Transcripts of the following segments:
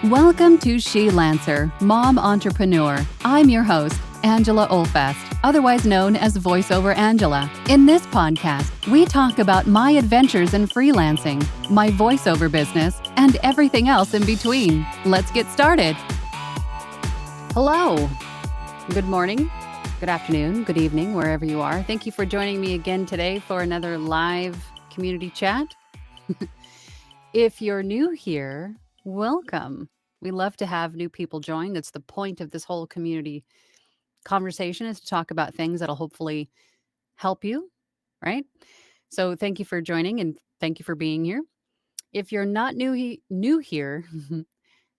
Welcome to She Lancer, Mom Entrepreneur. I'm your host, Angela Olfast, otherwise known as VoiceOver Angela. In this podcast, we talk about my adventures in freelancing, my voiceover business, and everything else in between. Let's get started. Hello. Good morning, good afternoon, good evening, wherever you are. Thank you for joining me again today for another live community chat. If you're new here, welcome. We love to have new people join. That's the point of this whole community conversation, is to talk about things that'll hopefully help you, right? So thank you for joining and thank you for being here. If you're not new here,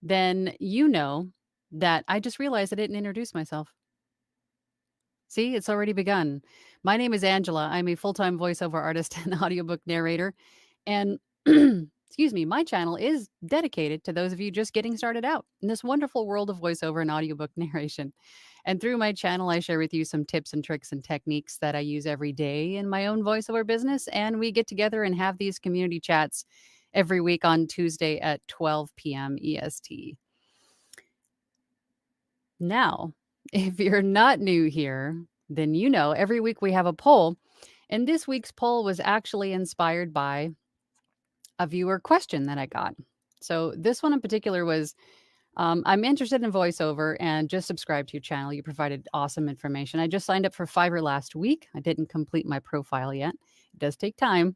then you know that I just realized I didn't introduce myself. See, it's already begun. My name is Angela. I'm a full-time voiceover artist and audiobook narrator. And excuse me, my channel is dedicated to those of you just getting started out in this wonderful world of voiceover and audiobook narration. And through my channel, I share with you some tips and tricks and techniques that I use every day in my own voiceover business. And we get together and have these community chats every week on Tuesday at 12 p.m. EST. Now, if you're not new here, then you know every week we have a poll. And this week's poll was actually inspired by a viewer question that I got. So this one in particular was, I'm interested in voiceover and just subscribed to your channel. You provided awesome information. I just signed up for Fiverr last week. I didn't complete my profile yet. It does take time,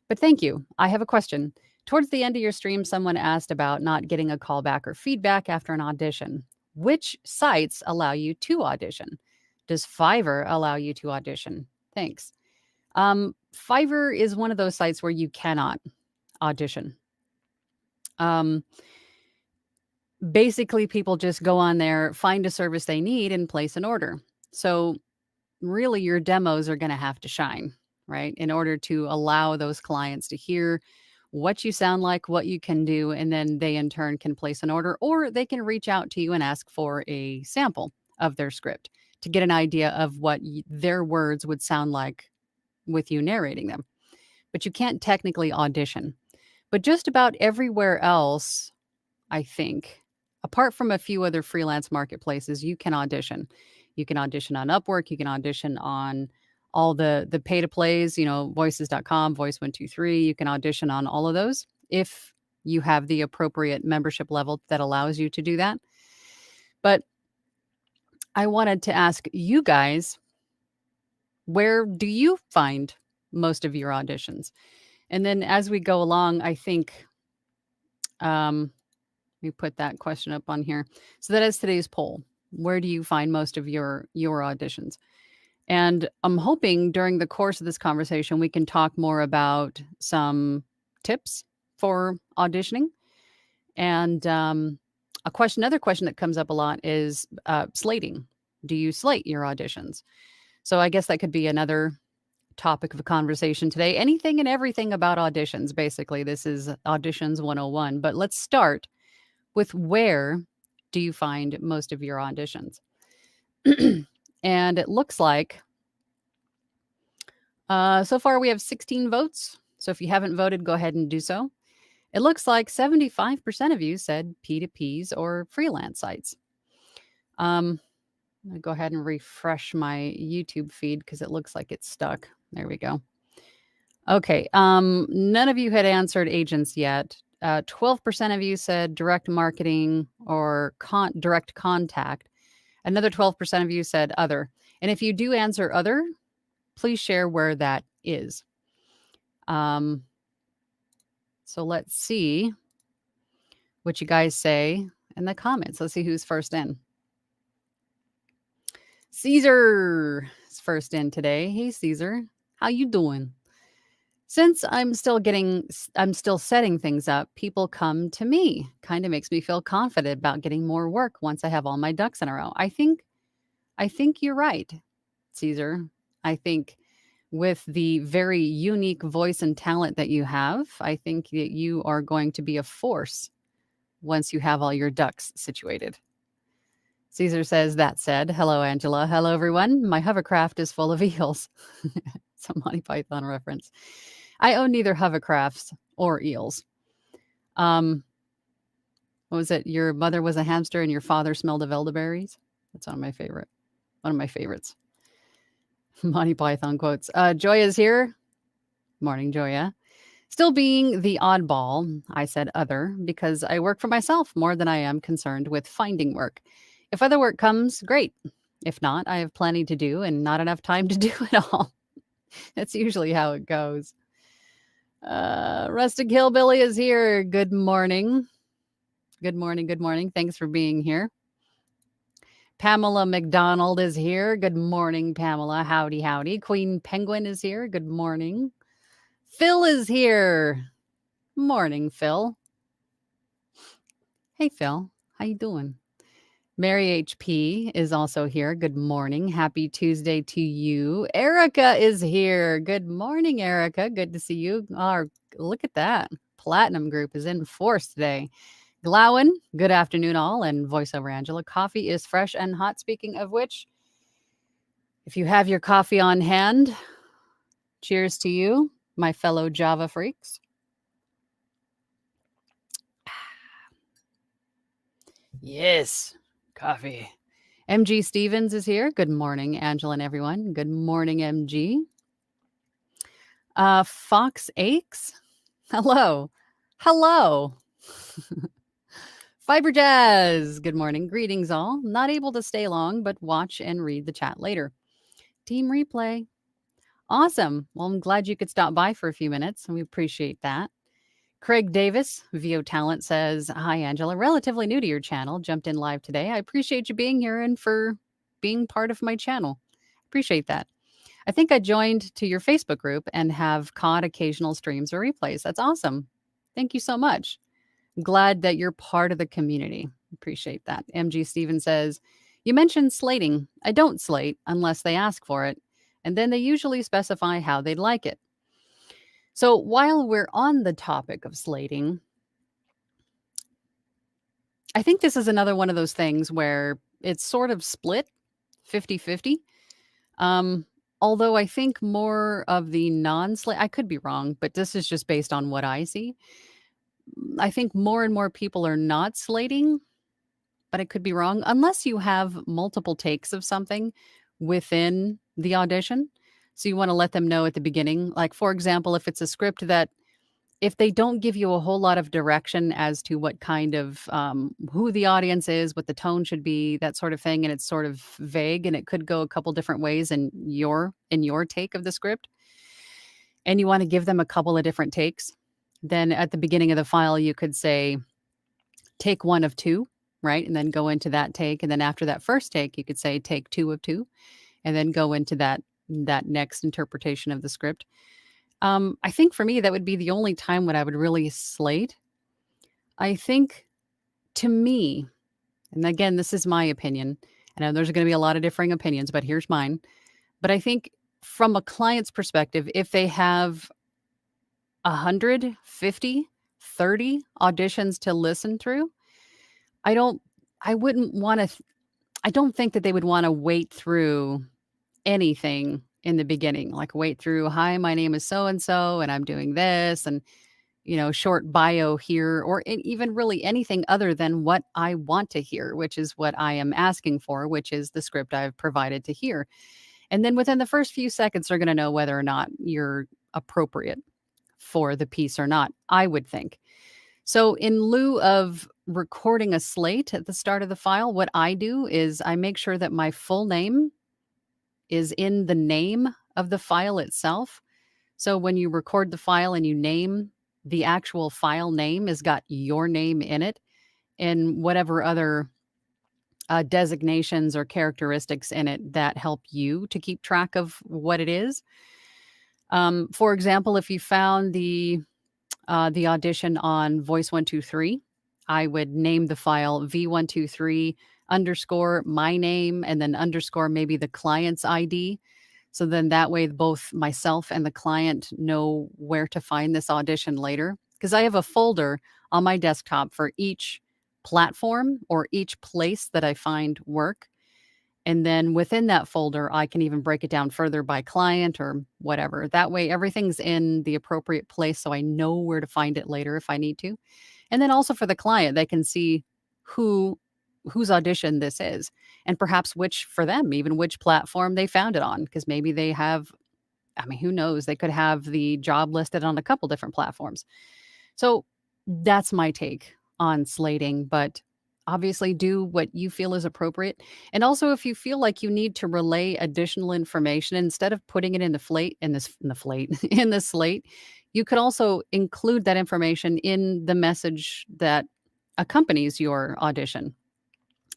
but thank you. I have a question. Towards the end of your stream, someone asked about not getting a callback or feedback after an audition. Which sites allow you to audition? Does Fiverr allow you to audition? Thanks. Fiverr is one of those sites where you cannot audition. Basically, people just go on there, find a service they need, and place an order. So really, your demos are going to have to shine, right? In order to allow those clients to hear what you sound like, what you can do, and then they in turn can place an order, or they can reach out to you and ask for a sample of their script to get an idea of what their words would sound like with you narrating them. But you can't technically audition. But just about everywhere else, I think, apart from a few other freelance marketplaces, you can audition. You can audition on Upwork. You can audition on all the pay-to-plays, voices.com, Voice123. You can audition on all of those if you have the appropriate membership level that allows you to do that. But I wanted to ask you guys, where do you find most of your auditions? And then as we go along, I think, let me put that question up on here. So that is today's poll. Where do you find most of your auditions? And I'm hoping during the course of this conversation, we can talk more about some tips for auditioning. And another question that comes up a lot is slating. Do you slate your auditions? So I guess that could be another topic of a conversation today. Anything and everything about auditions, basically. This is Auditions 101. But let's start with, where do you find most of your auditions? And it looks like so far we have 16 votes. So if you haven't voted, go ahead and do so. It looks like 75% of you said P2Ps or freelance sites. I'm going to go ahead and refresh my YouTube feed because it looks like it's stuck. There we go. Okay. None of you had answered agents yet. 12% of you said direct marketing or direct contact. Another 12% of you said other. And if you do answer other, please share where that is. So let's see what you guys say in the comments. Let's see who's first in. Caesar is first in today. Hey, Caesar. How you doing? Since I'm still setting things up, people come to me. Kind of makes me feel confident about getting more work once I have all my ducks in a row. I think you're right, Caesar. I think with the very unique voice and talent that you have, I think that you are going to be a force once you have all your ducks situated. Caesar says, that said, hello, Angela. Hello, everyone. My hovercraft is full of eels. It's a Monty Python reference. I own neither hovercrafts or eels. What was it? Your mother was a hamster and your father smelled of elderberries? That's one of my favorites. Monty Python quotes. Joya's here. Morning, Joya. Still being the oddball, I said other because I work for myself more than I am concerned with finding work. If other work comes, great. If not, I have plenty to do and not enough time to do it all. That's usually how it goes. Rustic Hillbilly is here. Good morning. Good morning. Good morning. Thanks for being here. Pamela McDonald is here. Good morning, Pamela. Howdy, howdy. Queen Penguin is here. Good morning. Phil is here. Morning, Phil. Hey, Phil. How you doing? Mary HP is also here. Good morning. Happy Tuesday to you. Erica is here. Good morning, Erica. Good to see you. Oh, look at that. Platinum group is in force today. Glowen, good afternoon, all. And voiceover Angela. Coffee is fresh and hot. Speaking of which, if you have your coffee on hand, cheers to you, my fellow Java freaks. Yes, coffee. MG Stevens is here. Good morning, Angela and everyone. Good morning, MG. Fox Aches. Hello. Hello. Fiber Jazz. Good morning. Greetings, all. Not able to stay long, but watch and read the chat later. Team replay. Awesome. Well, I'm glad you could stop by for a few minutes, and we appreciate that. Craig Davis, VO Talent, says, hi, Angela. Relatively new to your channel. Jumped in live today. I appreciate you being here and for being part of my channel. Appreciate that. I think I joined to your Facebook group and have caught occasional streams or replays. That's awesome. Thank you so much. Glad that you're part of the community. Appreciate that. MG Steven says, you mentioned slating. I don't slate unless they ask for it, and then they usually specify how they'd like it. So while we're on the topic of slating, I think this is another one of those things where it's sort of split 50-50. Although I think more of the non-slate, I could be wrong, but this is just based on what I see. I think more and more people are not slating, but I could be wrong, unless you have multiple takes of something within the audition. So you want to let them know at the beginning. Like, for example, if it's a script that if they don't give you a whole lot of direction as to what kind of who the audience is, what the tone should be, that sort of thing, and it's sort of vague and it could go a couple different ways in your take of the script, and you want to give them a couple of different takes, then at the beginning of the file you could say take 1 of 2, right? And then go into that take, and then after that first take you could say take 2 of 2, and then go into that next interpretation of the script. I think for me, that would be the only time when I would really slate. I think, to me, and again, this is my opinion, I know there's going to be a lot of differing opinions, but here's mine. But I think from a client's perspective, if they have 150, 30 auditions to listen through, I don't think that they would want to wait through anything in the beginning, like wait through, hi, my name is so-and-so, and I'm doing this, and, short bio here, or even really anything other than what I want to hear, which is what I am asking for, which is the script I've provided to hear. And then within the first few seconds, they're going to know whether or not you're appropriate for the piece or not, I would think. So in lieu of recording a slate at the start of the file, what I do is I make sure that my full name is in the name of the file itself. So when you record the file and you name, the actual file name has got your name in it, and whatever other designations or characteristics in it that help you to keep track of what it is. For example, if you found the audition on Voice 123, I would name the file V123 underscore my name and then underscore maybe the client's ID. So then that way both myself and the client know where to find this audition later. Because I have a folder on my desktop for each platform or each place that I find work. And then within that folder, I can even break it down further by client or whatever. That way everything's in the appropriate place so I know where to find it later if I need to. And then also for the client, they can see who whose audition this is and perhaps which for them, even which platform they found it on. Because maybe they have, I mean, who knows? They could have the job listed on a couple different platforms. So that's my take on slating, but obviously do what you feel is appropriate. And also if you feel like you need to relay additional information instead of putting it in the flate in the flate in the slate, you could also include that information in the message that accompanies your audition.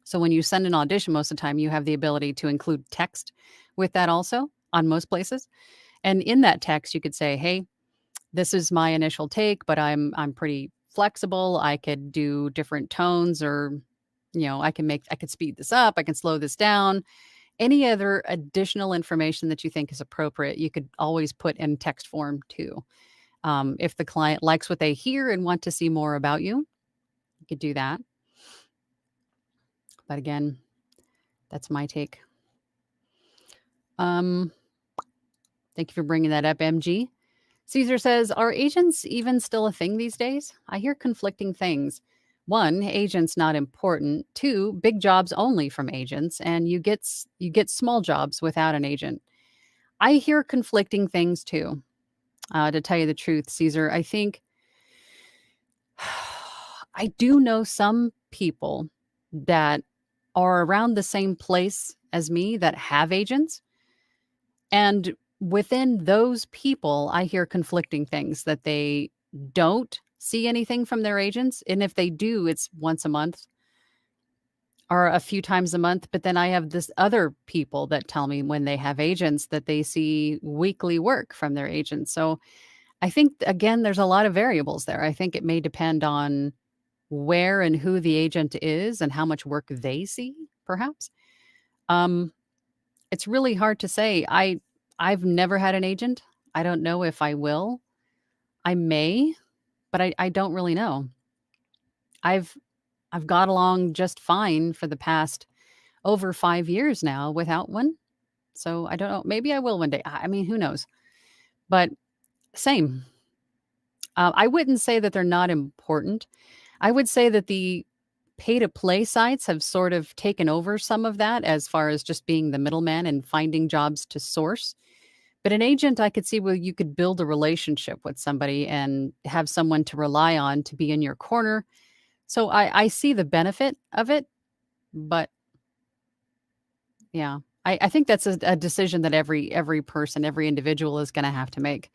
So when you send an audition most of the time you have the ability to include text with that also on most places. And in that text you could say, "Hey, this is my initial take, but I'm pretty flexible. I could do different tones or, I could speed this up, I can slow this down." Any other additional information that you think is appropriate, you could always put in text form too. If the client likes what they hear and want to see more about you, you could do that. But again, that's my take. Um, Thank you for bringing that up, MG. Caesar says, "Are agents even still a thing these days? I hear conflicting things. One, agents not important. Two, big jobs only from agents, and you get small jobs without an agent." I hear conflicting things too. To tell you the truth, Caesar, I think I do know some people that are around the same place as me that have agents. And within those people, I hear conflicting things that they don't see anything from their agents. And if they do, it's once a month or a few times a month. But then I have this other people that tell me when they have agents that they see weekly work from their agents. So I think, again, there's a lot of variables there. I think it may depend on where and who the agent is and how much work they see, perhaps. Um, it's really hard to say. I've never had an agent. I don't know if I will. I may, but I don't really know. I've I've got along just fine for the past over 5 years now without one. So I don't know. Maybe I will one day. I mean, who knows? But same. I wouldn't say that they're not important. I would say that the pay to play sites have sort of taken over some of that as far as just being the middleman and finding jobs to source. But an agent, I could see where you could build a relationship with somebody and have someone to rely on to be in your corner. So I see the benefit of it, but yeah, I think that's a decision that every person, every individual is going to have to make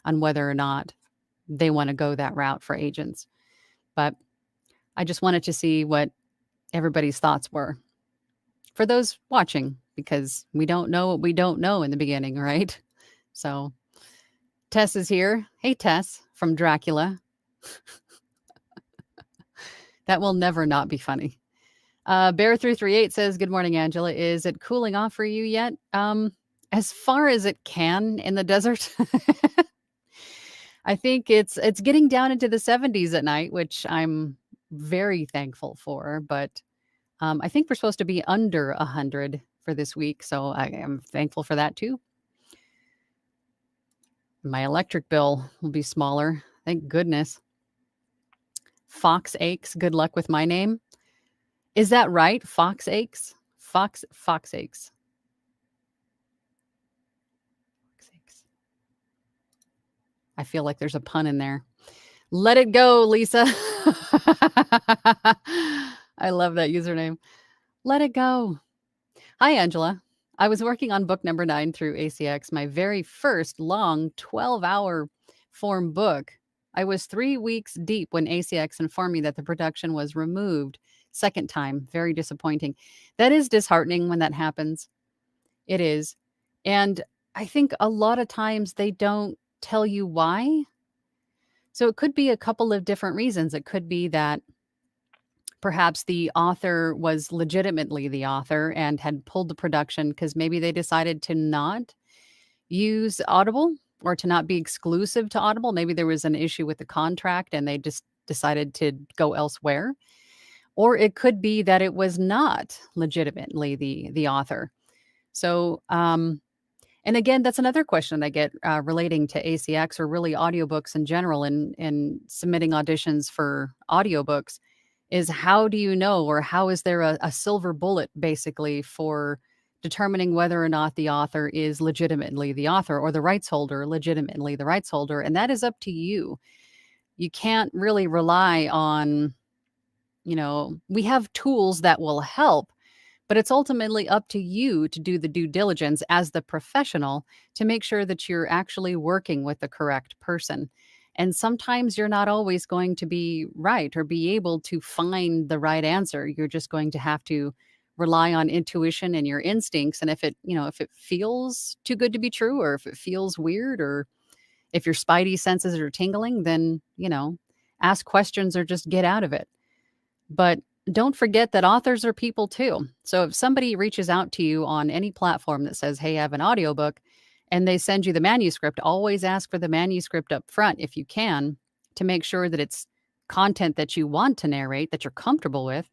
on whether or not they want to go that route for agents. But I just wanted to see what everybody's thoughts were for those watching, because we don't know what we don't know in the beginning, right? So Tess is here. Hey, Tess from Dracula. That will never not be funny. Bear338 says, "Good morning, Angela. Is it cooling off for you yet?" As far as it can in the desert. I think it's getting down into the 70s at night, which I'm very thankful for. But I think we're supposed to be under 100 for this week, so I am thankful for that too. My electric bill will be smaller. Thank goodness. Fox Aches. Good luck with my name. Is that right? Fox Aches? Fox Aches. Fox Aches. I feel like there's a pun in there. Let it go, Lisa. I love that username. Let it go. Hi, Angela. I was working on book number 9 through ACX, my very first long 12-hour form book. I was 3 weeks deep when ACX informed me that the production was removed. Second time, very disappointing. That is disheartening when that happens. It is. And I think a lot of times they don't tell you why. So it could be a couple of different reasons. It could be that perhaps the author was legitimately the author and had pulled the production because maybe they decided to not use Audible or to not be exclusive to Audible. Maybe there was an issue with the contract and they just decided to go elsewhere. Or it could be that it was not legitimately the author. So And again, that's another question I get relating to ACX or really audiobooks in general and submitting auditions for audiobooks is how do you know or how is there a silver bullet basically for determining whether or not the author is legitimately the author or the rights holder legitimately the rights holder? And that is up to you. You can't really rely on, we have tools that will help, but it's ultimately up to you to do the due diligence as the professional to make sure that you're actually working with the correct person. And sometimes you're not always going to be right or be able to find the right answer. You're just going to have to rely on intuition and your instincts. And if it feels too good to be true, or if it feels weird, or if your spidey senses are tingling, then, ask questions or just get out of it. But don't forget that authors are people too. So if somebody reaches out to you on any platform that says, "Hey, I have an audiobook," and they send you the manuscript, always ask for the manuscript up front if you can to make sure that it's content that you want to narrate, that you're comfortable with,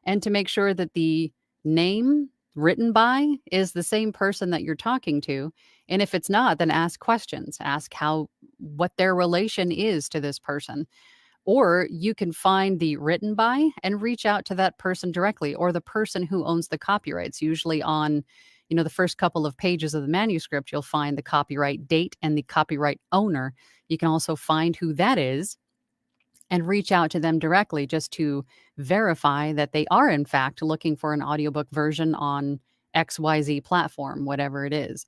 and to make sure that the name written by is the same person that you're talking to. And if it's not, then ask questions. Ask what their relation is to this person, or you can find the written by and reach out to that person directly or the person who owns the copyrights. Usually on, the first couple of pages of the manuscript, you'll find the copyright date and the copyright owner. You can also find who that is and reach out to them directly just to verify that they are in fact looking for an audiobook version on XYZ platform, whatever it is.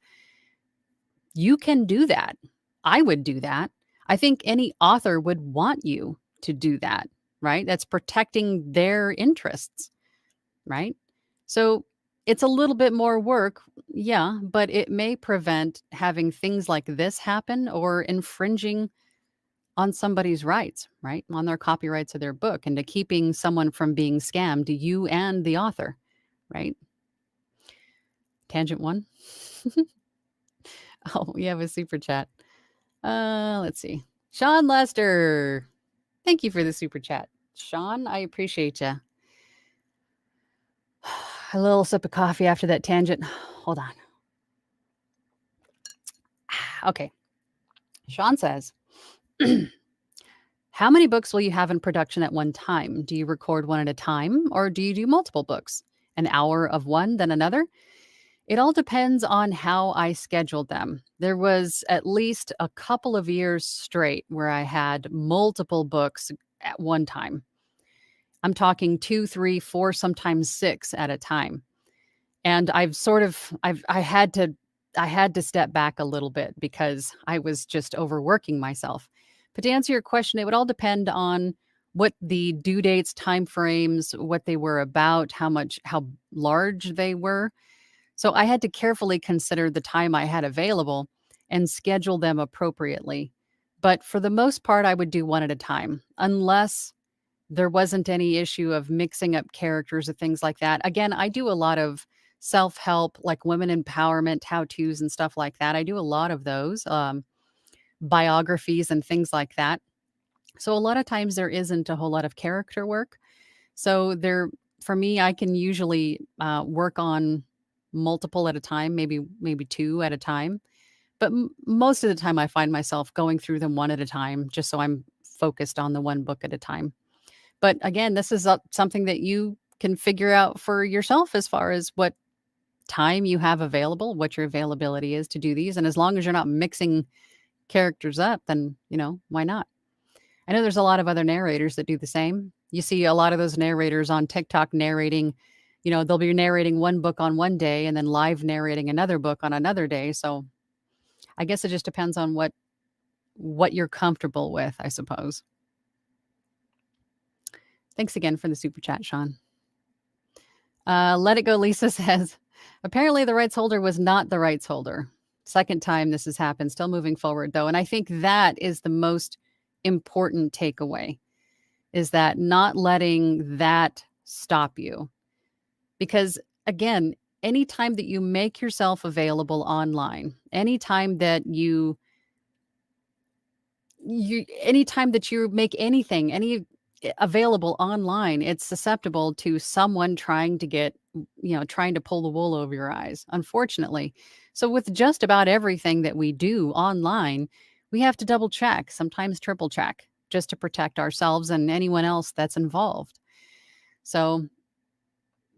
You can do that. I would do that. I think any author would want you to do that, right? That's protecting their interests, right? So it's a little bit more work, yeah, but it may prevent having things like this happen or infringing on somebody's rights, right? On their copyrights of their book and to keeping someone from being scammed, you and the author, right? Tangent one. Oh, we have a super chat. Let's see. Sean Lester. Thank you for the super chat. Sean, I appreciate you. A little sip of coffee after that tangent. Hold on. Okay. Sean says, how many books will you have in production at one time? Do you record one at a time or do you do multiple books? An hour of one, then another? It all depends on how I scheduled them. There was at least a couple of years straight where I had multiple books at one time. I'm talking 2, 3, 4, sometimes 6 at a time. And I had to step back a little bit because I was just overworking myself. But to answer your question, it would all depend on what the due dates, timeframes, what they were about, how large they were. So I had to carefully consider the time I had available and schedule them appropriately. But for the most part, I would do one at a time, unless there wasn't any issue of mixing up characters or things like that. Again, I do a lot of self-help, like women empowerment, how-tos and stuff like that. I do a lot of those, biographies and things like that. So a lot of times there isn't a whole lot of character work. So for me, I can usually work on multiple at a time, maybe two at a time. But most of the time, I find myself going through them one at a time, just so I'm focused on the one book at a time. But again, this is something that you can figure out for yourself as far as what time you have available, what your availability is to do these. And as long as you're not mixing characters up, then, why not? I know there's a lot of other narrators that do the same. You see a lot of those narrators on TikTok narrating, they'll be narrating one book on one day and then live narrating another book on another day. So I guess it just depends on what you're comfortable with, I suppose. Thanks again for the super chat, Sean. Let It Go Lisa says, apparently the rights holder was not the rights holder. Second time this has happened, still moving forward though. And I think that is the most important takeaway, is that not letting that stop you. Because again, anytime that you make yourself available online, anytime that you anytime that you make any available online, it's susceptible to someone trying to pull the wool over your eyes, unfortunately. So, with just about everything that we do online, we have to double check, sometimes triple check, just to protect ourselves and anyone else that's involved. So,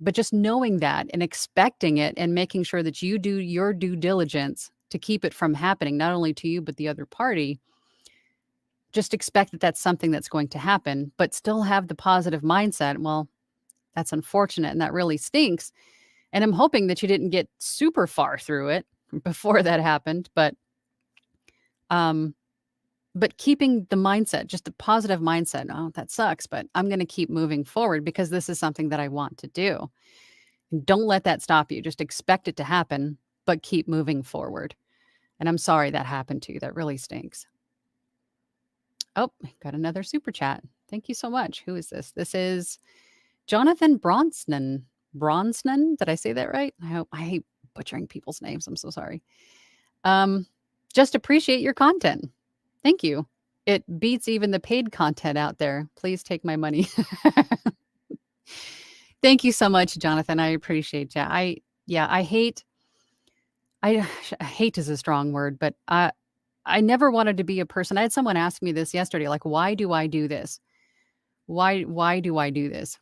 but just knowing that and expecting it and making sure that you do your due diligence to keep it from happening, not only to you, but the other party, just expect that that's something that's going to happen, but still have the positive mindset. Well, that's unfortunate and that really stinks. And I'm hoping that you didn't get super far through it before that happened. Um, but keeping the mindset, just the positive mindset, oh, that sucks, but I'm going to keep moving forward because this is something that I want to do. And don't let that stop you. Just expect it to happen, but keep moving forward. And I'm sorry that happened to you. That really stinks. Oh, got another super chat. Thank you so much. Who is this? This is Jonathan Bronsnan. Bronsnan? Did I say that right? I hate butchering people's names. I'm so sorry. Um, just appreciate your content. Thank you. It beats even the paid content out there. Please take my money. Thank you so much, Jonathan. I appreciate you. I hate I hate is a strong word, but I never wanted to be a person. I had someone ask me this yesterday, like, why do I do this? Why do I do this?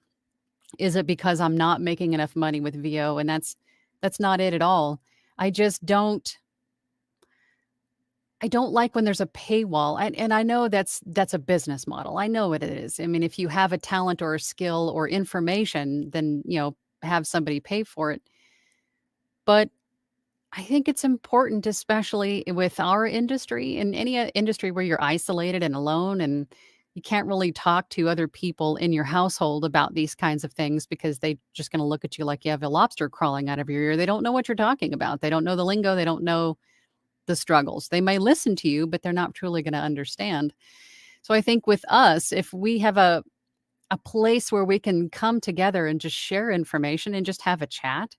Is it because I'm not making enough money with VO? And that's not it at all. I just don't like when there's a paywall. And I know that's a business model. I know what it is. I mean, if you have a talent or a skill or information, then, have somebody pay for it. But I think it's important, especially with our industry and any industry where you're isolated and alone and you can't really talk to other people in your household about these kinds of things because they just going to look at you like you have a lobster crawling out of your ear. They don't know what you're talking about. They don't know the lingo. They don't know the struggles. They may listen to you, but they're not truly going to understand. So I think with us, if we have a place where we can come together and just share information and just have a chat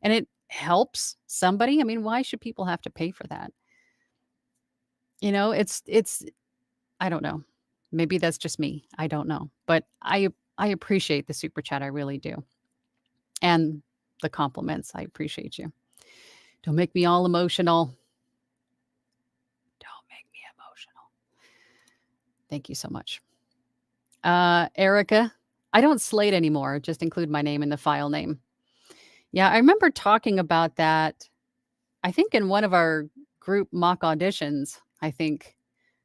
and it helps somebody, I mean, why should people have to pay for that? It's I don't know. Maybe that's just me. I don't know. But I appreciate the super chat. I really do. And the compliments. I appreciate you. Don't make me all emotional. Don't make me emotional. Thank you so much. Erica, I don't slate anymore. Just include my name in the file name. Yeah, I remember talking about that. I think in one of our group mock auditions, I think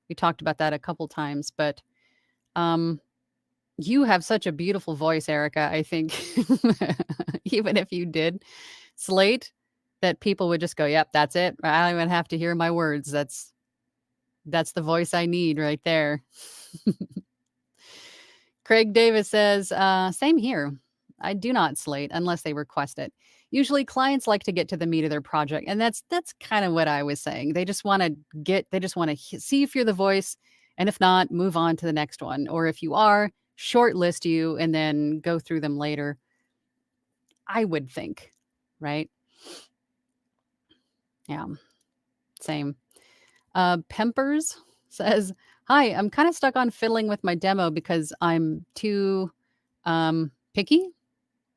we talked about that a couple times, but um you have such a beautiful voice, Erica. I think even if you did slate, that people would just go, "Yep, that's it. I don't even have to hear my words. That's the voice I need right there." Craig Davis says, "Same here. I do not slate unless they request it. Usually, clients like to get to the meat of their project, and that's kind of what I was saying. They just want to see if you're the voice, and if not, move on to the next one. Or if you are, shortlist you and then go through them later. I would think, right? Yeah, same. Pempers says, "Hi, I'm kind of stuck on fiddling with my demo because I'm too picky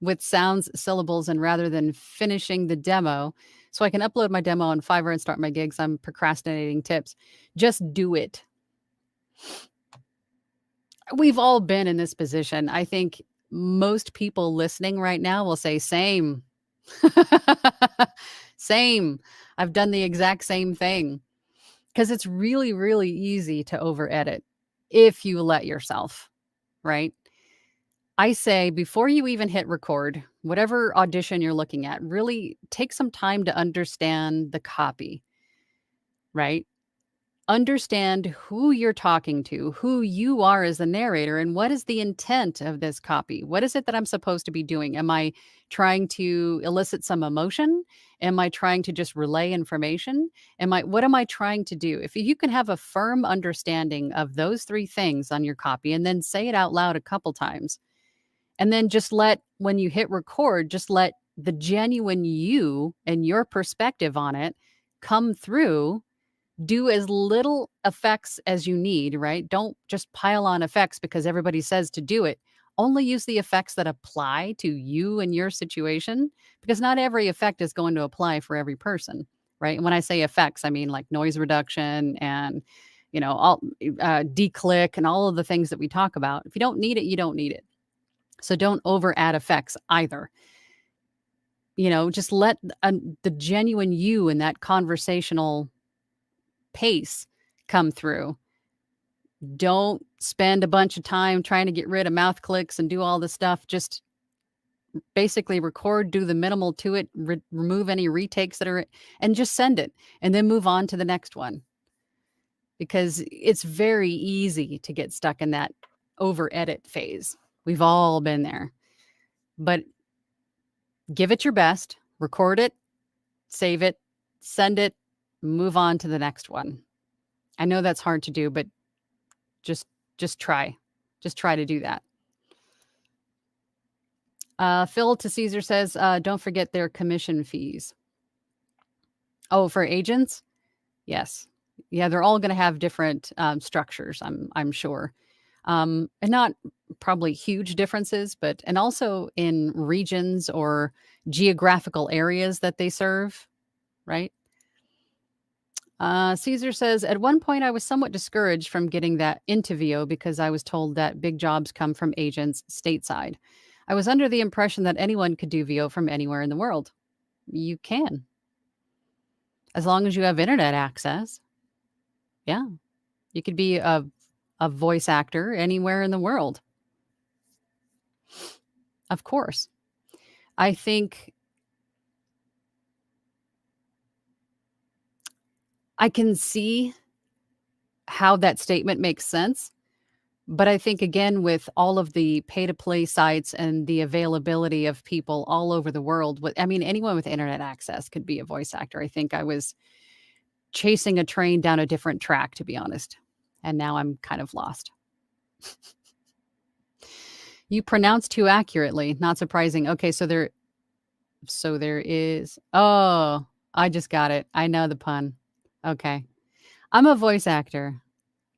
with sounds, syllables, and rather than finishing the demo, so I can upload my demo on Fiverr and start my gigs, I'm procrastinating tips. Just do it." We've all been in this position. I think most people listening right now will say, "Same." Same. I've done the exact same thing because it's really, really easy to over edit if you let yourself, right? I say before you even hit record, whatever audition you're looking at, really take some time to understand the copy, right? Understand who you're talking to, who you are as the narrator, and what is the intent of this copy? What is it that I'm supposed to be doing? Am I trying to elicit some emotion? Am I trying to just relay information? What am I trying to do? If you can have a firm understanding of those three things on your copy and then say it out loud a couple times, and then when you hit record, just let the genuine you and your perspective on it come through. Do as little effects as you need, right? Don't just pile on effects because everybody says to do it. Only use the effects that apply to you and your situation because not every effect is going to apply for every person, right? And when I say effects, I mean like noise reduction and, all declick and all of the things that we talk about. If you don't need it, you don't need it. So don't over add effects either. Just let the genuine you and that conversational pace come through. Don't spend a bunch of time trying to get rid of mouth clicks and do all this stuff. Just basically record, do the minimal to it, remove any retakes that are, and just send it and then move on to the next one. Because it's very easy to get stuck in that over edit phase. We've all been there. But give it your best, record it, save it, send it, move on to the next one. I know that's hard to do, but just try. Just try to do that. Phil to Caesar says, don't forget their commission fees. Oh, for agents? Yes. Yeah, they're all going to have different structures, I'm sure. And not probably huge differences, and also in regions or geographical areas that they serve, right? Caesar says, at one point I was somewhat discouraged from getting that into VO because I was told that big jobs come from agents stateside. I was under the impression that anyone could do VO from anywhere in the world. You can, as long as you have internet access. Yeah, you could be a voice actor anywhere in the world. Of course. I think I can see how that statement makes sense. But I think, again, with all of the pay to play sites and the availability of people all over the world, anyone with internet access could be a voice actor. I think I was chasing a train down a different track, to be honest. And now I'm kind of lost. You pronounce too accurately. Not surprising. Okay, so there is. Oh, I just got it. I know the pun. Okay. I'm a voice actor.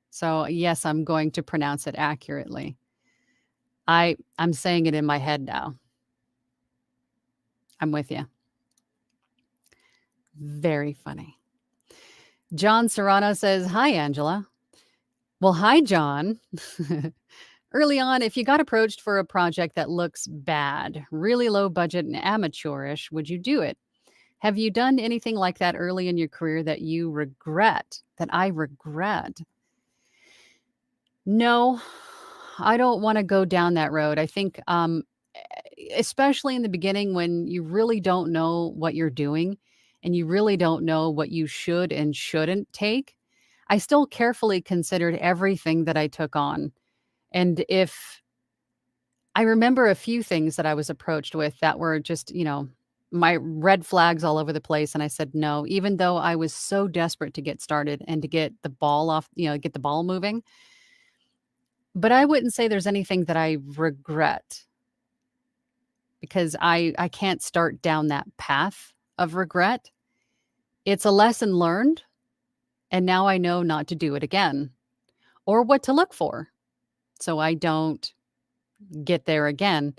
So yes, I'm going to pronounce it accurately. I'm saying it in my head now. I'm with you. Very funny. John Serrano says, hi, Angela. Well, hi, John. Early on, if you got approached for a project that looks bad, really low budget and amateurish, would you do it? Have you done anything like that early in your career that you regret, that I regret? No, I don't want to go down that road. I think, especially in the beginning when you really don't know what you're doing and you really don't know what you should and shouldn't take, I still carefully considered everything that I took on. And if I remember a few things that I was approached with that were just, my red flags all over the place. And I said no, even though I was so desperate to get started and to get the ball off, get the ball moving. But I wouldn't say there's anything that I regret because I can't start down that path of regret. It's a lesson learned, and now I know not to do it again or what to look for so I don't get there again.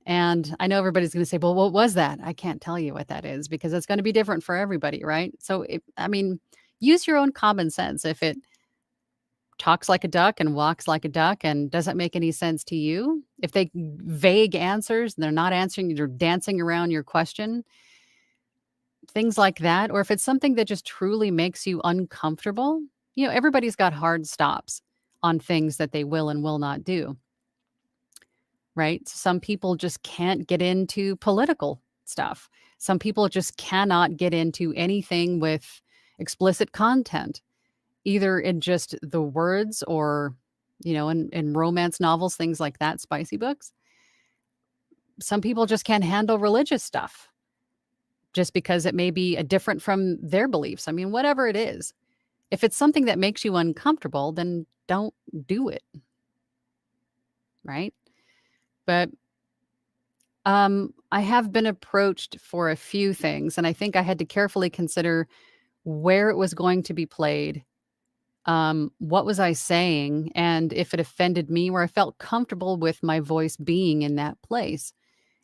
And I know everybody's going to say, well, what was that? I can't tell you what that is because it's going to be different for everybody, right? So, use your own common sense. If it talks like a duck and walks like a duck and doesn't make any sense to you, if they vague answers and they're not answering, you're dancing around your question, things like that, or if it's something that just truly makes you uncomfortable, everybody's got hard stops on things that they will and will not do. Right? Some people just can't get into political stuff. Some people just cannot get into anything with explicit content, either in just the words or, in romance novels, things like that, spicy books. Some people just can't handle religious stuff just because it may be different from their beliefs. Whatever it is, if it's something that makes you uncomfortable, then don't do it. Right? But I have been approached for a few things, and I think I had to carefully consider where it was going to be played, what was I saying, and if it offended me, where I felt comfortable with my voice being in that place.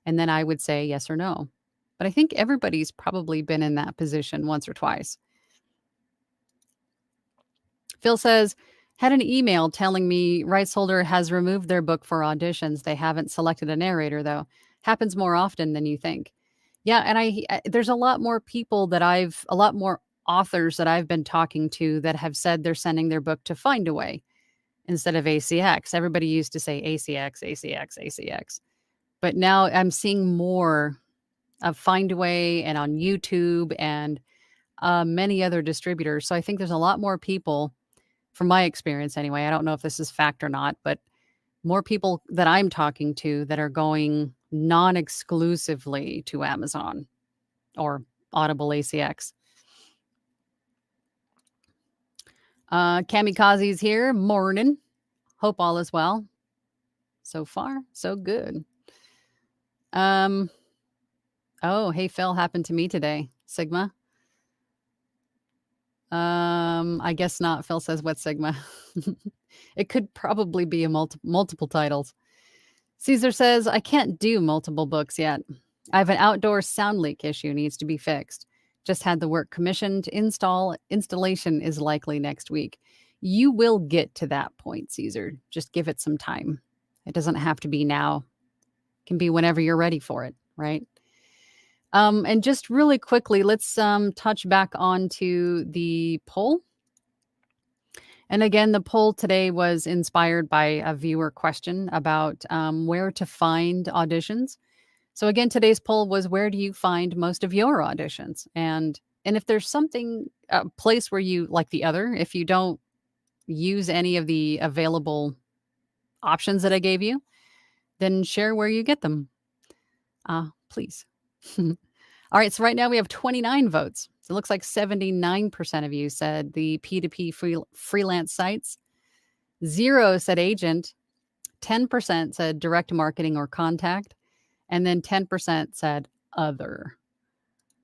And then I would say yes or no. But I think everybody's probably been in that position once or twice. Phil says, had an email telling me rights holder has removed their book for auditions. They haven't selected a narrator, though. Happens more often than you think. Yeah, and there's a lot more people a lot more authors that I've been talking to that have said they're sending their book to Findaway instead of ACX. Everybody used to say ACX, ACX, ACX. But now I'm seeing more of Findaway and on YouTube and many other distributors. So I think there's a lot more people, from my experience anyway. I don't know if this is fact or not, but more people that I'm talking to that are going non exclusively to Amazon or Audible ACX. Kamikaze's here. Morning. Hope all is well. So far, so good. Oh, hey, Phil, happened to me today. Sigma. I guess not. Phil says, what Sigma? It could probably be a multiple titles. Caesar says, I can't do multiple books yet. I have an outdoor sound leak issue needs to be fixed. Just had the work commissioned. Installation is likely next week. You will get to that point, Caesar. Just give it some time. It doesn't have to be now. It can be whenever you're ready for it, right? And just really quickly, let's touch back onto the poll. And again, the poll today was inspired by a viewer question about where to find auditions. So again, today's poll was, where do you find most of your auditions? And if there's something, a place where you like the other, if you don't use any of the available options that I gave you, then share where you get them. Please. All right, so right now we have 29 votes. So it looks like 79% of you said the P2P freelance sites. 0 said agent. 10% said direct marketing or contact. And then 10% said other.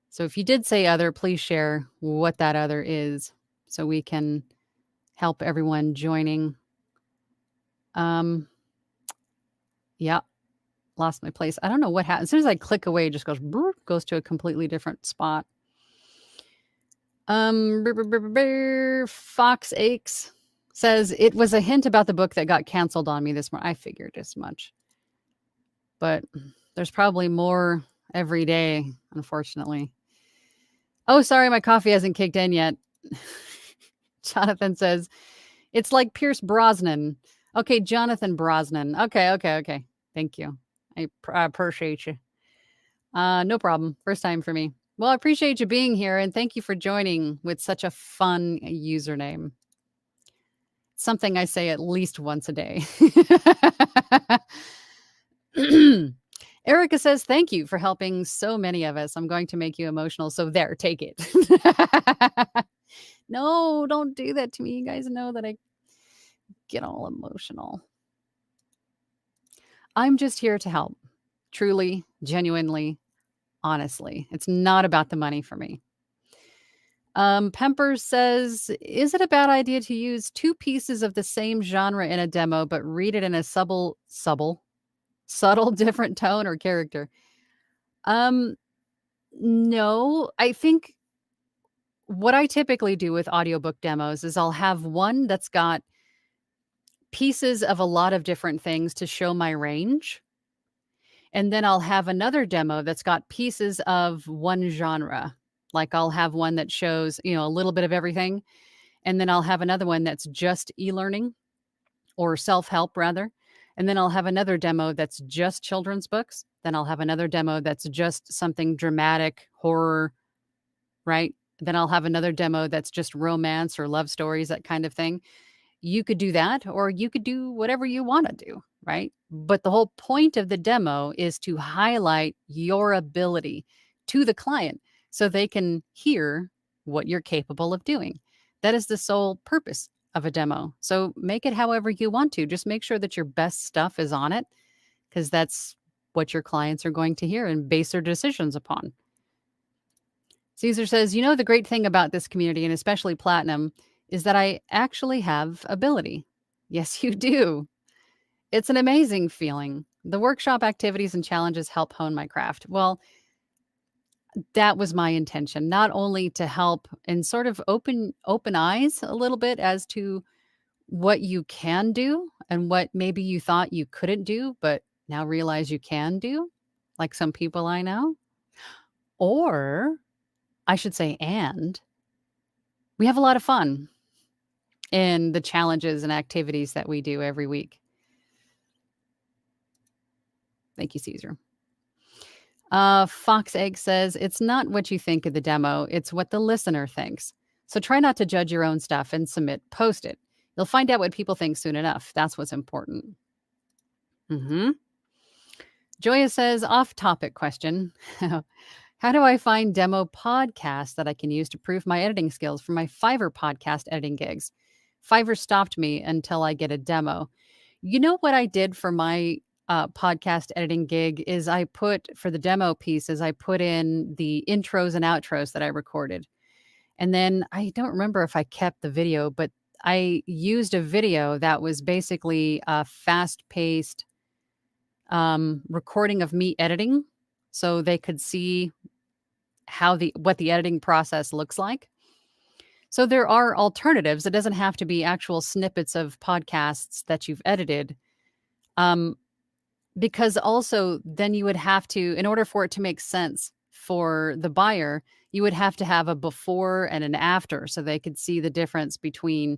So if you did say other, please share what that other is so we can help everyone joining. Yeah, lost my place. I don't know what happened. As soon as I click away, it just goes to a completely different spot. Fox Aches says, it was a hint about the book that got canceled on me this morning. I figured as much. But there's probably more every day, unfortunately. Oh, sorry, my coffee hasn't kicked in yet. Jonathan says, it's like Pierce Brosnan. Okay, Jonathan Brosnan. Okay. Thank you. I appreciate you. No problem. First time for me. Well, I appreciate you being here, and thank you for joining with such a fun username. Something I say at least once a day. Erica says, thank you for helping so many of us. I'm going to make you emotional. So there, take it. No, don't do that to me. You guys know that I get all emotional. I'm just here to help. Truly, genuinely, honestly. It's not about the money for me. Pemper says, is it a bad idea to use 2 pieces of the same genre in a demo, but read it in a subtle different tone or character? No, I think what I typically do with audiobook demos is I'll have one that's got pieces of a lot of different things to show my range. And then I'll have another demo that's got pieces of one genre. Like I'll have one that shows, a little bit of everything. And then I'll have another one that's just e-learning or self-help rather. And then I'll have another demo that's just children's books. Then I'll have another demo that's just something dramatic, horror, right? Then I'll have another demo that's just romance or love stories, that kind of thing. You could do that, or you could do whatever you want to do, right? But the whole point of the demo is to highlight your ability to the client so they can hear what you're capable of doing. That is the sole purpose of a demo. So make it however you want to. Just make sure that your best stuff is on it, because that's what your clients are going to hear and base their decisions upon. Caesar says, the great thing about this community, and especially Platinum, is that I actually have ability. Yes, you do. It's an amazing feeling. The workshop activities and challenges help hone my craft. Well, That was my intention, not only to help and sort of open eyes a little bit as to what you can do and what maybe you thought you couldn't do, but now realize you can do, like some people I know. Or I should say, and we have a lot of fun in the challenges and activities that we do every week. Thank you, Caesar. Fox Egg says, it's not what you think of the demo, it's what the listener thinks. So try not to judge your own stuff and post it. You'll find out what people think soon enough. That's what's important. Joya says, off topic question. How do I find demo podcasts that I can use to prove my editing skills for my Fiverr podcast editing gigs? Fiverr stopped me until I get a demo. You know what I did for my podcast editing gig is I put for the demo pieces, I put in the intros and outros that I recorded. And then I don't remember if I kept the video, but I used a video that was basically a fast paced recording of me editing so they could see what the editing process looks like. So there are alternatives. It doesn't have to be actual snippets of podcasts that you've edited. Because also then you would have to, in order for it to make sense for the buyer, you would have to have a before and an after so they could see the difference between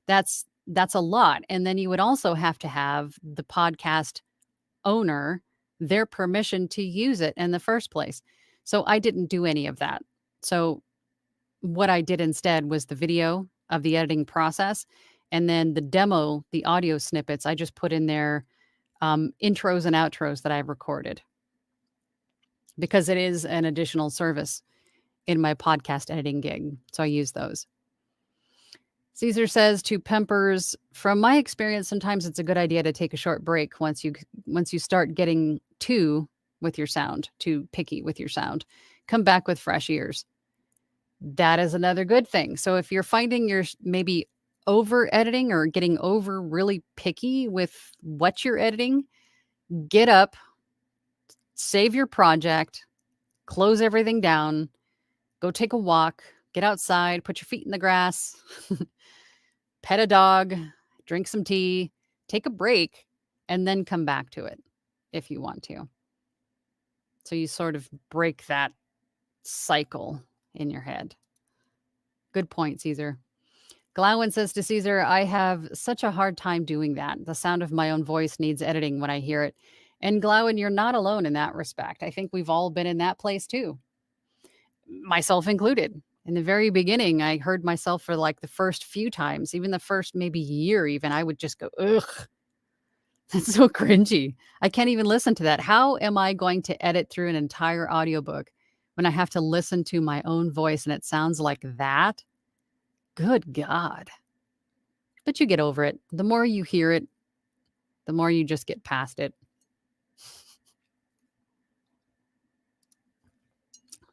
that's a lot. And then you would also have to have the podcast owner their permission to use it in the first place. So I didn't do any of that. So what I did instead was the video of the editing process, and then the demo, the audio snippets, I just put in there intros and outros that I've recorded because it is an additional service in my podcast editing gig. So I use those. Caesar says to Pempers, from my experience, sometimes it's a good idea to take a short break once you start getting too picky with your sound. Come back with fresh ears. That is another good thing. So if you're finding you're maybe over editing or getting over really picky with what you're editing, get up, save your project, close everything down, go take a walk, get outside, put your feet in the grass, pet a dog, drink some tea, take a break, and then come back to it if you want to. So you sort of break that cycle in your head. Good point, Caesar. Glowin says to Caesar, I have such a hard time doing that. The sound of my own voice needs editing when I hear it. And Glowin, you're not alone in that respect. I think we've all been in that place too, myself included. In the very beginning, I heard myself for like the first few times, even the first maybe year, even I would just go, ugh, that's so cringy. I can't even listen to that. How am I going to edit through an entire audiobook when I have to listen to my own voice and it sounds like that? Good God. But you get over it. The more you hear it, the more you just get past it.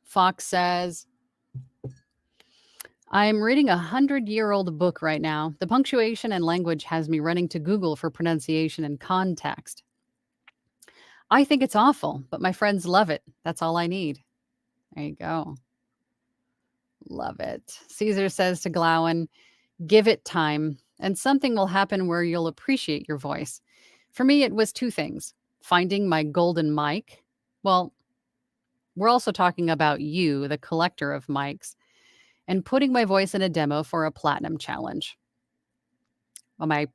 Fox says, I'm reading 100-year-old book right now. The punctuation and language has me running to Google for pronunciation and context. I think it's awful, but my friends love it. That's all I need. There you go. Love it. Caesar says to Glowin, give it time, and something will happen where you'll appreciate your voice. For me, it was two things. Finding my golden mic. Well, we're also talking about you, the collector of mics, and putting my voice in a demo for a platinum challenge. Well, my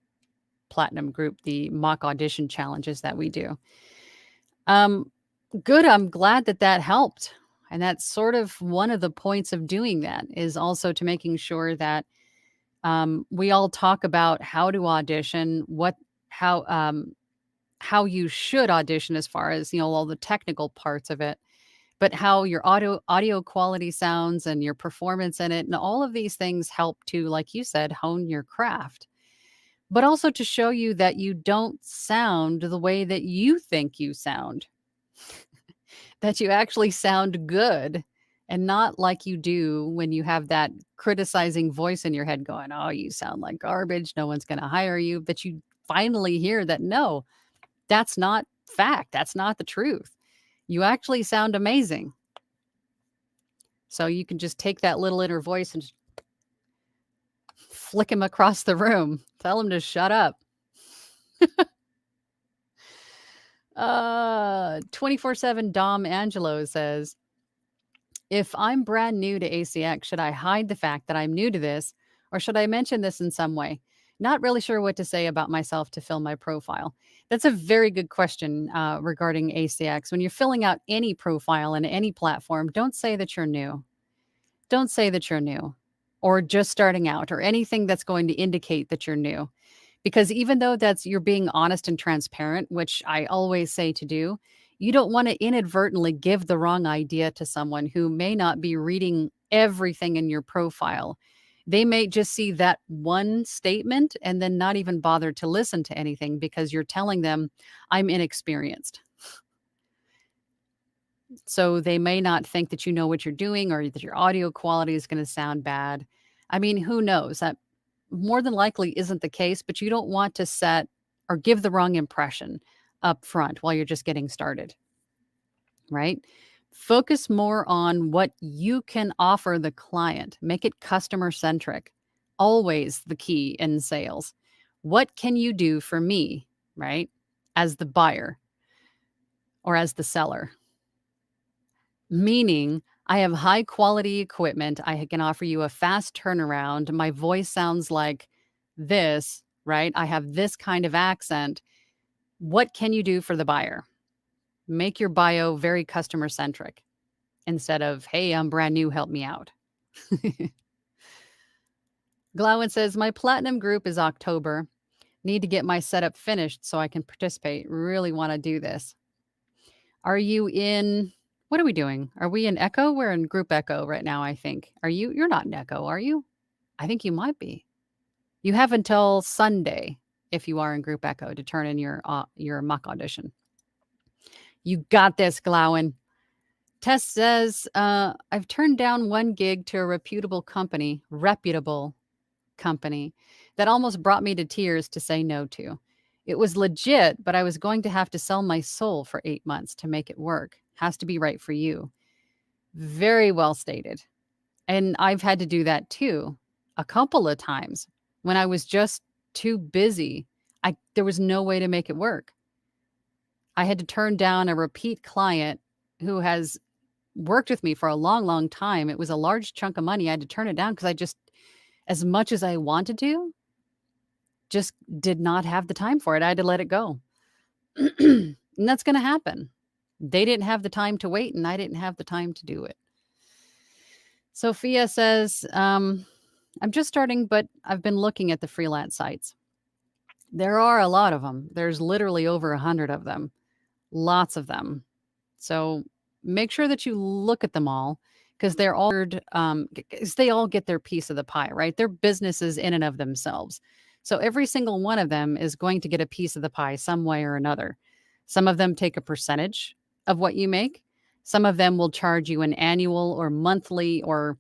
platinum group, the mock audition challenges that we do. Good. I'm glad that helped. And that's sort of one of the points of doing that is also to making sure that we all talk about how to audition, how you should audition as far as, all the technical parts of it, but how your audio quality sounds and your performance in it. And all of these things help to, like you said, hone your craft, but also to show you that you don't sound the way that you think you sound, that you actually sound good and not like you do when you have that criticizing voice in your head going, oh, you sound like garbage. No one's going to hire you. But you finally hear that, no, that's not fact. That's not the truth. You actually sound amazing. So you can just take that little inner voice and just flick him across the room. Tell him to shut up. 24/7 Dom Angelo says, if I'm brand new to ACX, should I hide the fact that I'm new to this or should I mention this in some way? Not really sure what to say about myself to fill my profile. That's a very good question regarding ACX. When you're filling out any profile in any platform, don't say that you're new. Don't say that you're new or just starting out or anything that's going to indicate that you're new. Because even though that's you're being honest and transparent, which I always say to do, you don't want to inadvertently give the wrong idea to someone who may not be reading everything in your profile. They may just see that one statement and then not even bother to listen to anything because you're telling them, I'm inexperienced. So they may not think that you know what you're doing or that your audio quality is going to sound bad. I mean, who knows? That more than likely isn't the case, but you don't want to set or give the wrong impression up front while you're just getting started, right? Focus more on what you can offer the client. Make it customer centric. Always the key in sales. What can you do for me, right? As the buyer or as the seller? Meaning, I have high quality equipment. I can offer you a fast turnaround. My voice sounds like this, right? I have this kind of accent. What can you do for the buyer? Make your bio very customer centric instead of, hey, I'm brand new, help me out. Glowin says, my platinum group is October. Need to get my setup finished so I can participate. Really want to do this. Are you in what are we doing? Are we in Echo? We're in group Echo right now, I think. You're not in Echo, are you? I think you might be. You have until Sunday, if you are in group Echo, to turn in your mock audition. You got this, Glowin. Tess says, I've turned down one gig to a reputable company that almost brought me to tears to say no to. It was legit, but I was going to have to sell my soul for 8 months to make it work. Has to be right for you. Very well stated. And I've had to do that too a couple of times when I was just too busy. There was no way to make it work. I had to turn down a repeat client who has worked with me for a long, long time. It was a large chunk of money. I had to turn it down because I just, as much as I wanted to, just did not have the time for it. I had to let it go. And that's going to happen. They didn't have the time to wait, and I didn't have the time to do it. Sophia says, I'm just starting, but I've been looking at the freelance sites. There are a lot of them. There's literally over 100 of them. Lots of them. So make sure that you look at them all because they all get their piece of the pie, right? They're businesses in and of themselves. So every single one of them is going to get a piece of the pie some way or another. Some of them take a percentage of what you make. Some of them will charge you an annual or monthly or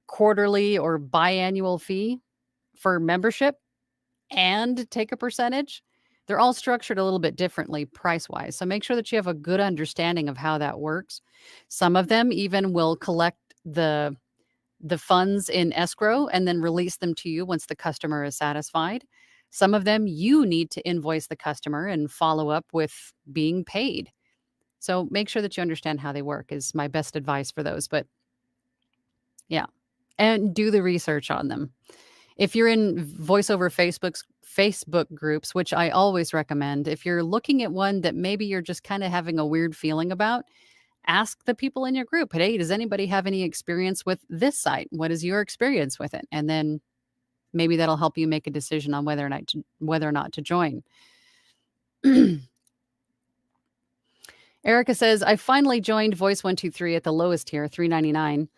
quarterly or biannual fee for membership and take a percentage. They're all structured a little bit differently price-wise. So make sure that you have a good understanding of how that works. Some of them even will collect the funds in escrow and then release them to you once the customer is satisfied. Some of them you need to invoice the customer and follow up with being paid. So make sure that you understand how they work is my best advice for those. But yeah, and do the research on them. If you're in voiceover Facebook groups, which I always recommend, if you're looking at one that maybe you're just kind of having a weird feeling about, ask the people in your group, hey, does anybody have any experience with this site? What is your experience with it? And then maybe that'll help you make a decision on whether or not to join. Erica says, I finally joined Voice 123 at the lowest tier, $3.99.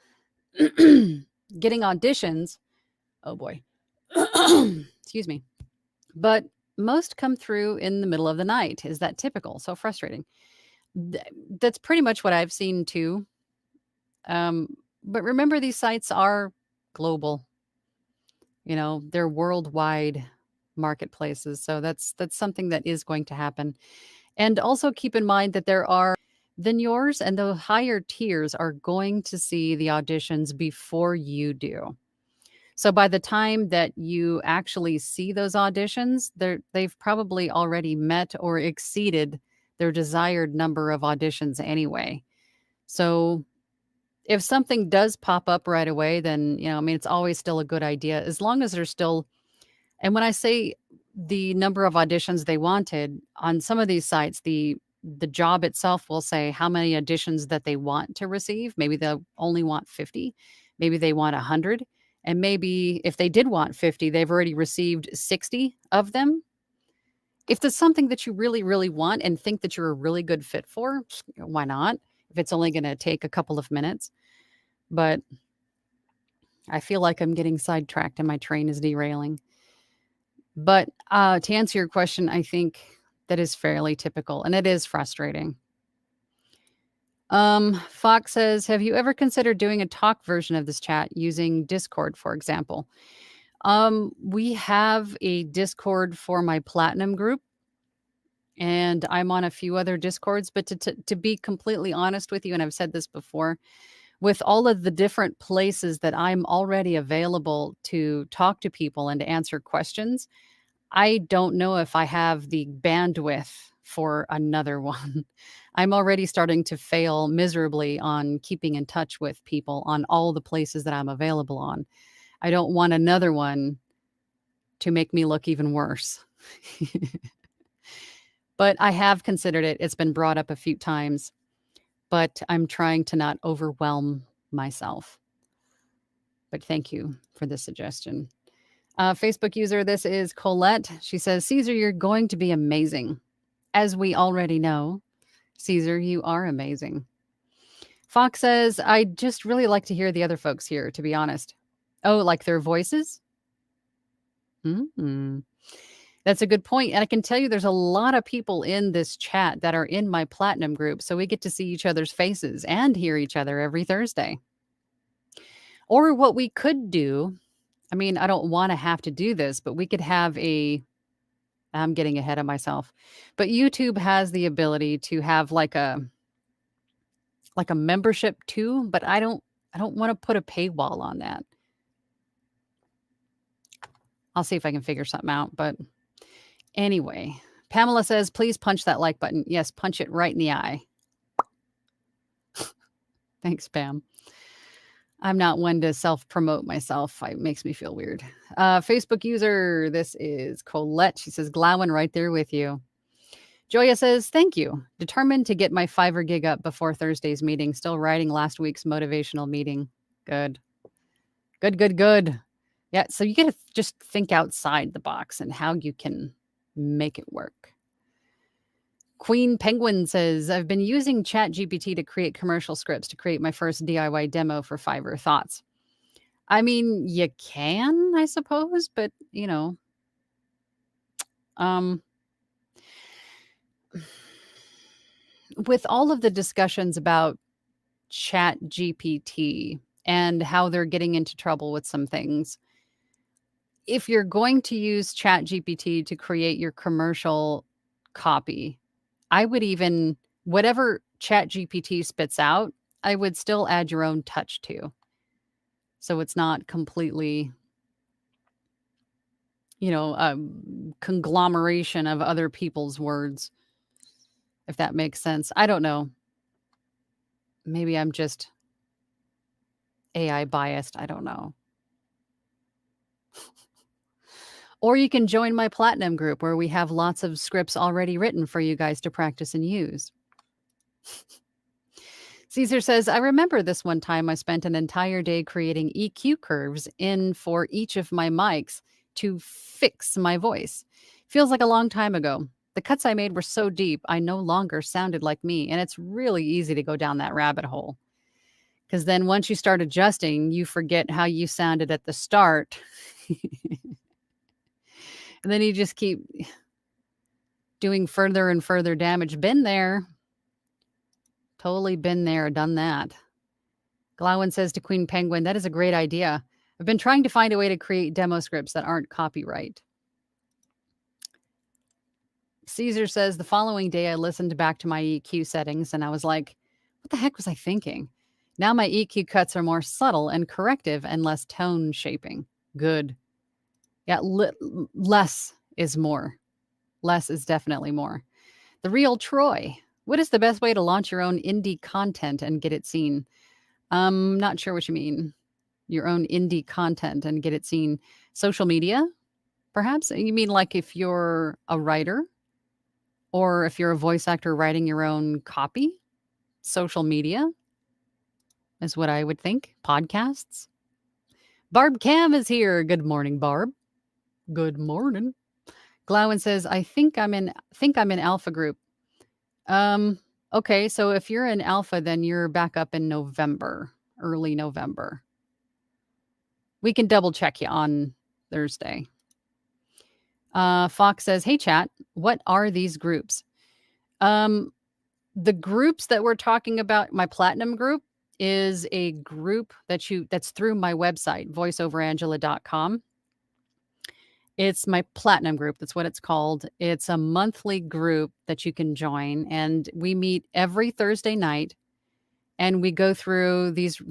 Getting auditions. Oh boy. Excuse me. But most come through in the middle of the night. Is that typical? So frustrating. That's pretty much what I've seen too. But remember, these sites are global. They're worldwide marketplaces. So that's something that is going to happen. And also keep in mind that there are than yours, and the higher tiers are going to see the auditions before you do. So by the time that you actually see those auditions, they've probably already met or exceeded their desired number of auditions anyway. So if something does pop up right away, then, I mean, it's always still a good idea as long as there's still, and when I say the number of auditions they wanted on some of these sites, the job itself will say how many auditions that they want to receive. Maybe they'll only want 50, maybe they want 100, and maybe if they did want 50, they've already received 60 of them. If there's something that you really, really want and think that you're a really good fit for, why not? If it's only going to take a couple of minutes. But I feel like I'm getting sidetracked and my train is derailing. But to answer your question, I think that is fairly typical and it is frustrating. Fox says, have you ever considered doing a talk version of this chat using Discord, for example? We have a Discord for my platinum group, and I'm on a few other Discords, but to be completely honest with you, and I've said this before, with all of the different places that I'm already available to talk to people and to answer questions, I don't know if I have the bandwidth for another one. I'm already starting to fail miserably on keeping in touch with people on all the places that I'm available on. I don't want another one to make me look even worse. But I have considered it. It's been brought up a few times, but I'm trying to not overwhelm myself. But thank you for the suggestion. Facebook user, this is Colette. She says, Caesar, you're going to be amazing. As we already know, Caesar, you are amazing. Fox says, I'd just really like to hear the other folks here, to be honest. Oh, like their voices? Mm-hmm. That's a good point. And I can tell you there's a lot of people in this chat that are in my platinum group. So we get to see each other's faces and hear each other every Thursday. Or what we could do, I mean, I don't want to have to do this, but we could have I'm getting ahead of myself. But YouTube has the ability to have like a membership too, but I don't want to put a paywall on that. I'll see if I can figure something out, but anyway, Pamela says, please punch that like button. Yes, punch it right in the eye. Thanks, Pam. I'm not one to self-promote myself. It makes me feel weird. Facebook user, this is Colette. She says, glowing right there with you. Joya says, thank you. Determined to get my Fiverr gig up before Thursday's meeting. Still writing last week's motivational meeting. Good. Good. Yeah, so you got to just think outside the box and how you can make it work. Queen Penguin says, I've been using ChatGPT to create commercial scripts to create my first DIY demo for Fiverr. Thoughts? I mean, you can, I suppose, but, with all of the discussions about ChatGPT and how they're getting into trouble with some things, if you're going to use ChatGPT to create your commercial copy, I would even, whatever ChatGPT spits out, I would still add your own touch to. So it's not completely, a conglomeration of other people's words, if that makes sense. I don't know. Maybe I'm just AI biased. I don't know. Or you can join my platinum group where we have lots of scripts already written for you guys to practice and use. Caesar says, I remember this one time I spent an entire day creating EQ curves in for each of my mics to fix my voice. Feels like a long time ago. The cuts I made were so deep, I no longer sounded like me. And it's really easy to go down that rabbit hole. Because then once you start adjusting, you forget how you sounded at the start. And then you just keep doing further and further damage. Been there. Totally been there, done that. Glowin says to Queen Penguin, that is a great idea. I've been trying to find a way to create demo scripts that aren't copyright. Caesar says the following day I listened back to my EQ settings and I was like, what the heck was I thinking? Now my EQ cuts are more subtle and corrective and less tone shaping. Good. Yeah, less is more. Less is definitely more. The real Troy. What is the best way to launch your own indie content and get it seen? Not sure what you mean. Your own indie content and get it seen. Social media, perhaps? You mean like if you're a writer or if you're a voice actor writing your own copy? Social media is what I would think. Podcasts. Barb Cam is here. Good morning, Barb. Good morning. Glowen says, I think I'm in alpha group. Um, okay, so if you're in alpha, then you're back up in November, early November. We can double check you on Thursday. Fox says, hey chat, what are these groups? The groups that we're talking about, my platinum group is a group that's through my website, voiceoverangela.com. It's my platinum group. That's what it's called. It's a monthly group that you can join, and we meet every Thursday night and we go through these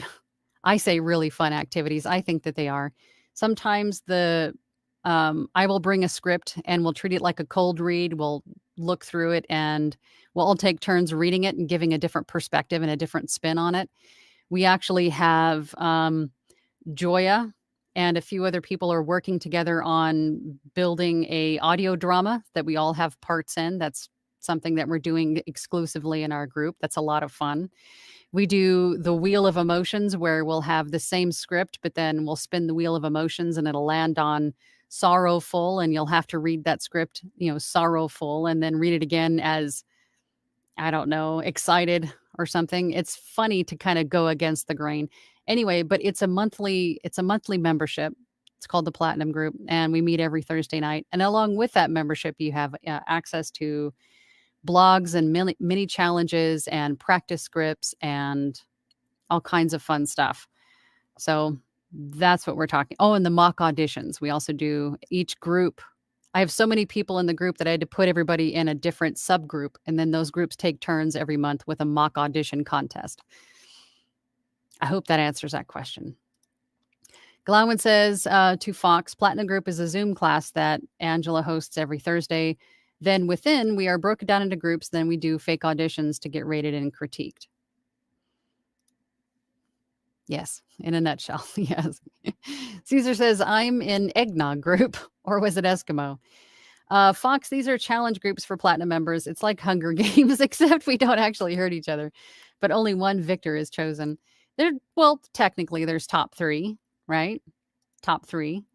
I say really fun activities. I think that they are. Sometimes I will bring a script and we'll treat it like a cold read. We'll look through it and we'll all take turns reading it and giving a different perspective and a different spin on it. We actually have Joya and a few other people are working together on building a audio drama that we all have parts in. That's something that we're doing exclusively in our group. That's a lot of fun. We do the wheel of emotions where we'll have the same script, but then we'll spin the wheel of emotions and it'll land on sorrowful and you'll have to read that script, sorrowful and then read it again as, I don't know, excited or something. It's funny to kind of go against the grain. Anyway, but it's a monthly membership. It's called the Platinum Group and we meet every Thursday night. And along with that membership, you have access to blogs and mini challenges and practice scripts and all kinds of fun stuff. So that's what we're talking. Oh, and the mock auditions. We also do each group. I have so many people in the group that I had to put everybody in a different subgroup. And then those groups take turns every month with a mock audition contest. I hope that answers that question. Glowin says to Fox, Platinum Group is a Zoom class that Angela hosts every Thursday. Then within, we are broken down into groups. Then we do fake auditions to get rated and critiqued. Yes, in a nutshell, yes. Caesar says, I'm in Eggnog group, or was it Eskimo? Fox, these are challenge groups for Platinum members. It's like Hunger Games, except we don't actually hurt each other. But only one victor is chosen. Technically, there's top 3, right? Top 3.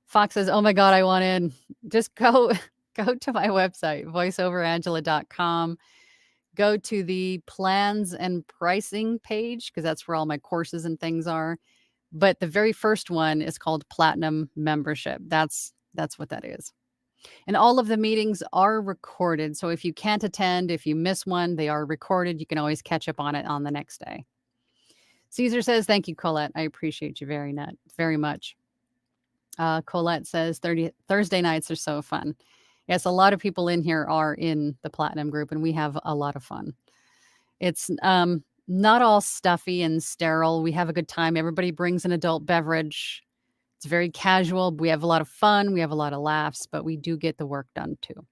Fox says, oh my God, I want in. Just go to my website, voiceoverangela.com. Go to the plans and pricing page because that's where all my courses and things are. But the very first one is called Platinum Membership. That's what that is. And all of the meetings are recorded. So if you can't attend, if you miss one, they are recorded. You can always catch up on it on the next day. Caesar says, thank you, Colette. I appreciate you very much. Colette says Thursday nights are so fun. Yes, a lot of people in here are in the Platinum Group, and we have a lot of fun. It's not all stuffy and sterile. We have a good time. Everybody brings an adult beverage. It's very casual. We have a lot of fun. We have a lot of laughs, but we do get the work done too.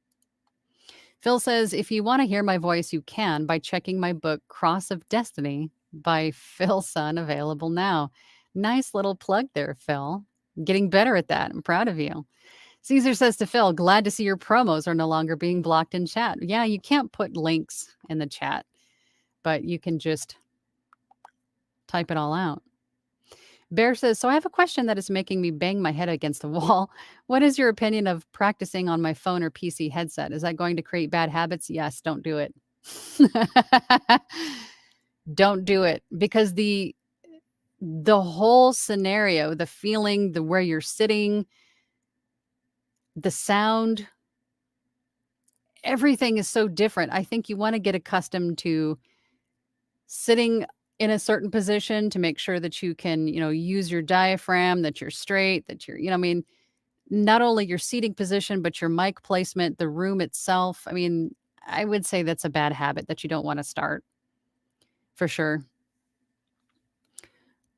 Phil says, if you want to hear my voice, you can by checking my book, Cross of Destiny by Phil Sun, available now. Nice little plug there, Phil. Getting better at that. I'm proud of you. Caesar says to Phil, glad to see your promos are no longer being blocked in chat. Yeah, you can't put links in the chat, but you can just type it all out. Bear says, so I have a question that is making me bang my head against the wall. What is your opinion of practicing on my phone or PC headset? Is that going to create bad habits? Yes, don't do it. Don't do it because the whole scenario, the feeling, where you're sitting, the sound, everything is so different. I think you want to get accustomed to sitting in a certain position to make sure that you can, use your diaphragm, that you're straight, that you're, not only your seating position, but your mic placement, the room itself. I mean, I would say that's a bad habit that you don't want to start for sure.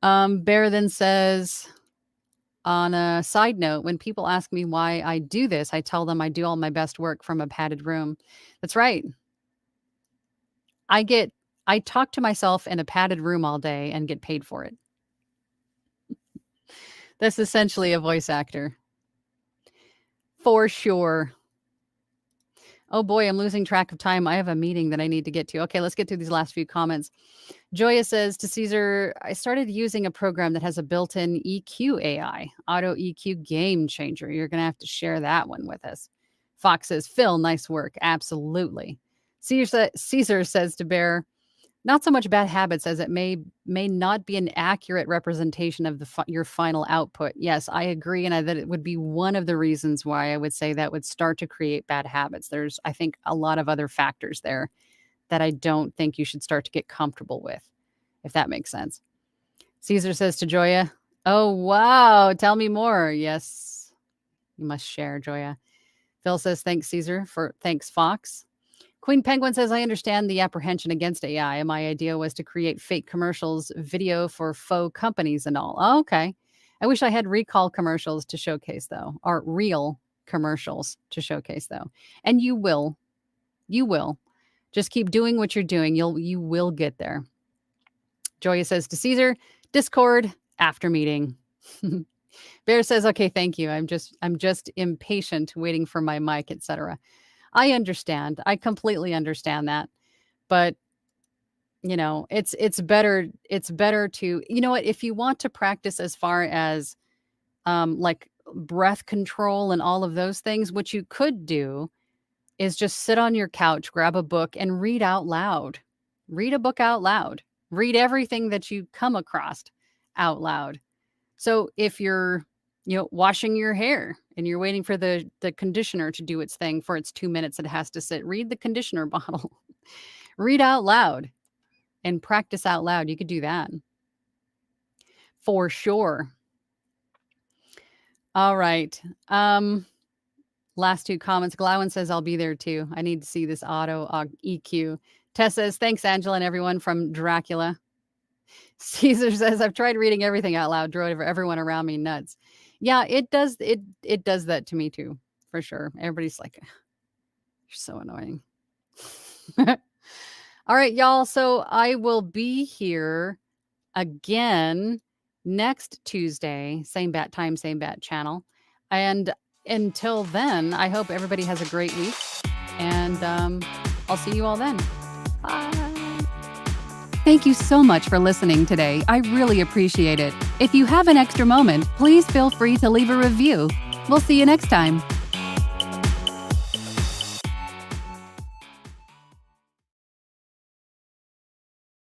Bear then says, on a side note, when people ask me why I do this, I tell them I do all my best work from a padded room. That's right. I get I talk to myself in a padded room all day and get paid for it. That's essentially a voice actor. For sure. Oh boy, I'm losing track of time. I have a meeting that I need to get to. Okay, let's get through these last few comments. Joya says to Caesar, I started using a program that has a built-in EQ AI, auto EQ game changer. You're going to have to share that one with us. Fox says, Phil, nice work. Absolutely. Caesar says to Bear, not so much bad habits as it may not be an accurate representation of your final output. Yes, I agree, and that it would be one of the reasons why I would say that would start to create bad habits. There's, I think, a lot of other factors there that I don't think you should start to get comfortable with, if that makes sense. Caesar says to Joya, oh, wow, tell me more. Yes, you must share, Joya. Phil says, thanks, Caesar. Thanks, Fox. Queen Penguin says, I understand the apprehension against AI. My idea was to create fake commercials, video for faux companies and all. Oh, okay. I wish I had recall commercials to showcase, though, or real commercials to showcase, though. And you will. You will. Just keep doing what you're doing. You will get there. Joya says to Caesar, Discord after meeting. Bear says, okay, thank you. I'm just impatient waiting for my mic, etc. I understand. I completely understand that. But it's better to, you know what, if you want to practice as far as like breath control and all of those things, what you could do is just sit on your couch, grab a book and read out loud. Read a book out loud. Read everything that you come across out loud. So if you're washing your hair and you're waiting for the conditioner to do its thing for its 2 minutes it has to sit, read the conditioner bottle. Read out loud and practice out loud. You could do that. For sure. All right. Last two comments. Glowen says, I'll be there too. I need to see this auto EQ. Tess says, thanks, Angela and everyone from Dracula. Caesar says, I've tried reading everything out loud, drove everyone around me nuts. Yeah, it does. It does that to me too, for sure. Everybody's like, you're so annoying. All right, y'all. So I will be here again next Tuesday, same bat time, same bat channel. And until then, I hope everybody has a great week. And I'll see you all then. Bye. Thank you so much for listening today. I really appreciate it. If you have an extra moment, please feel free to leave a review. We'll see you next time.